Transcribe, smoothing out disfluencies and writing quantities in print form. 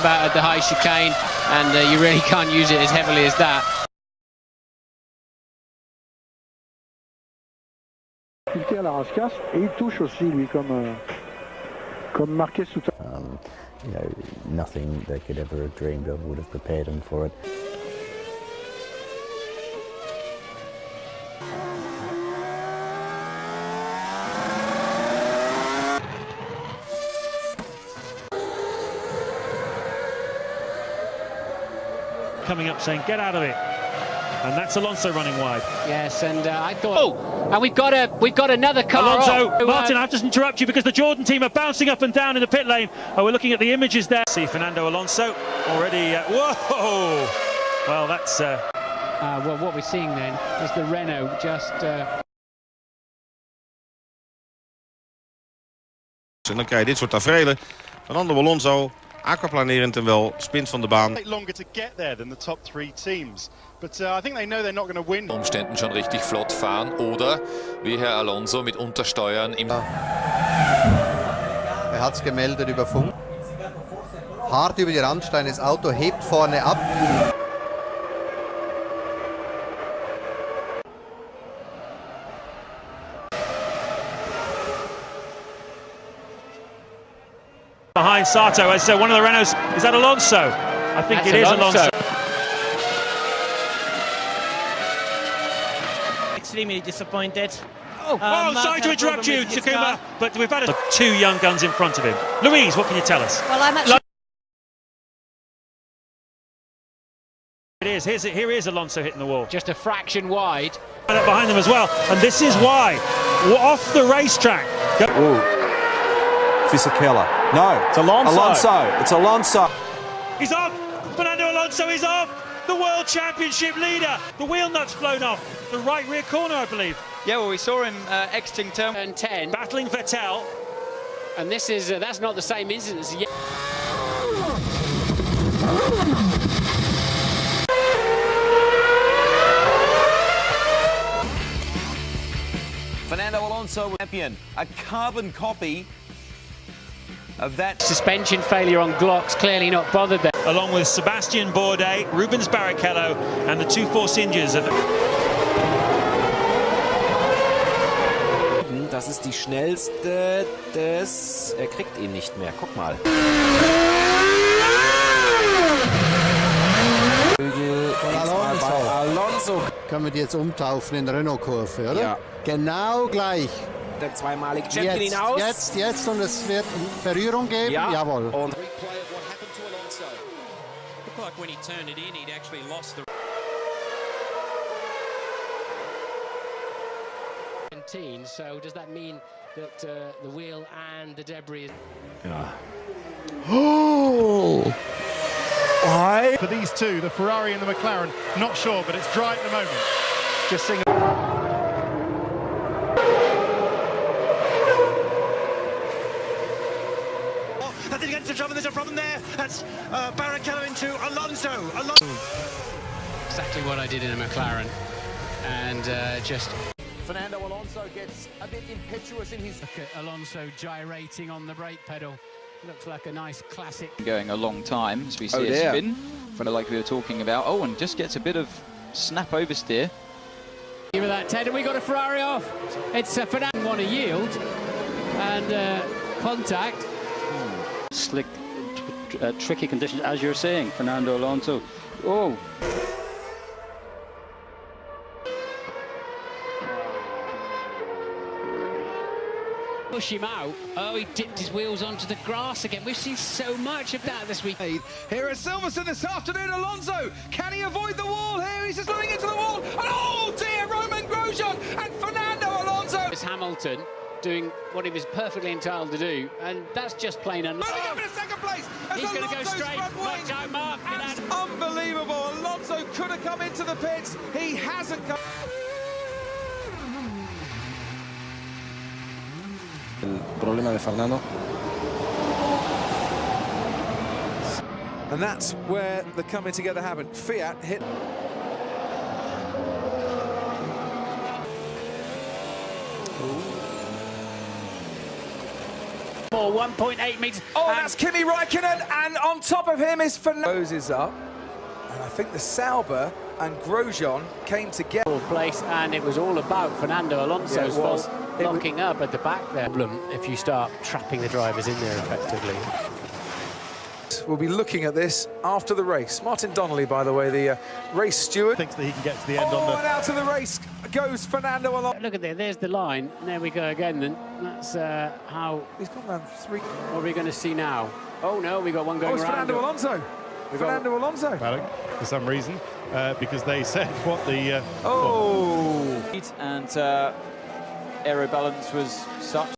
about at the high chicane, and you really can't use it as heavily as that. À la rascasse et il touche aussi lui comme marqué sous. You know, nothing they could ever have dreamed of would have prepared him for it. Coming up saying, get out of it. And that's Alonso running wide. Yes, and I thought, oh, and we've got another car. Alonso, off. Martin, I have to interrupt you because the Jordan team are bouncing up and down in the pit lane. Oh, we're looking at the images there. See Fernando Alonso already. Whoa! Well, that's. Well, what we're seeing then is the Renault just. En dan krijg je dit soort taferelen. Fernando Alonso, aquaplanerend en wel, spint van de baan. Longer to get there than the top 3 teams, but I think they know they're not going to win. Umständen schon richtig flott fahren oder wie Herr Alonso mit Untersteuern im. Er hat's gemeldet über Funk. Hart über die Randsteine, das Auto hebt vorne ab. Behind Sato, as one of the Renaults, is that Alonso? I think it is Alonso. Extremely disappointed. Sorry to interrupt you, Takuma, but we've had 2 young guns in front of him. Louise, what can you tell us? Well, I'm actually... It is. Here is Alonso hitting the wall. Just a fraction wide. Behind them as well, and this is why. Off the racetrack. Fisichella. No, it's Alonso. It's Alonso. He's off. Fernando Alonso is off. The World Championship leader. The wheel nut's blown off. The right rear corner, I believe. Yeah, well, we saw him exiting turn 10. Battling Vettel. And this is that's not the same incident as yet. Fernando Alonso, champion, a carbon copy of that. Suspension failure on Glock's clearly not bothered there. Along with Sebastian Bourdais, Rubens Barrichello and the 2 Force Injuries. Das ist die schnellste des... Er kriegt ihn nicht mehr, guck mal. Alonso. Können wir die jetzt umtaufen in Renault-Kurve, oder? Ja. Genau gleich. Der zweimalige Champion hinaus. Jetzt und es wird Berührung geben. Ja. Jawohl. Und Looked like when he turned it in, he'd actually lost the. So does that mean that the wheel and the debris? Oh! Why? For these two, the Ferrari and the McLaren, not sure, but it's dry at the moment. Just seeing. I think against the trouble, there's a problem there. That's Barrichello into Alonso. Exactly what I did in a McLaren, and just. Fernando Alonso gets a bit impetuous in his... Look at Alonso gyrating on the brake pedal. Looks like a nice classic. Going a long time as we see a spin, like we were talking about. Oh, and just gets a bit of snap oversteer. Give it that, Ted, and we got a Ferrari off. It's Fernando want to yield, and contact. Slick, tricky conditions, as you're saying, Fernando Alonso. Oh. Push him out. Oh, he dipped his wheels onto the grass again. We've seen so much of that this week. Here at Silverstone this afternoon, Alonso. Can he avoid the wall here? He's just running into the wall. And oh dear, Roman Grosjean and Fernando Alonso. It's Hamilton doing what he was perfectly entitled to do, and that's just plain unlucky. Running up in second place. He's going to go straight. Watch out, Mark. Unbelievable. Alonso could have come into the pits. He hasn't come. El problema de Fernando. And that's where the coming together happened. Fiat hit. More 1.8 metres. Oh, that's Kimi Räikkönen, and on top of him is Fernando. Closes up, and I think the Sauber and Grosjean came together. Fourth place, and it was all about Fernando Alonso's fault, locking up at the back there. Problem if you start trapping the drivers in there effectively. We'll be looking at this after the race. Martin Donnelly, by the way, the race steward. Thinks that he can get to the end on the... and out of the race goes Fernando Alonso. Look at there, there's the line. And there we go again then. That's how... He's gone round 3. What are we going to see now? Oh no, we got one going around. Fernando Alonso. Fernando Alonso. For some reason, because they said what the... And aero balance was such.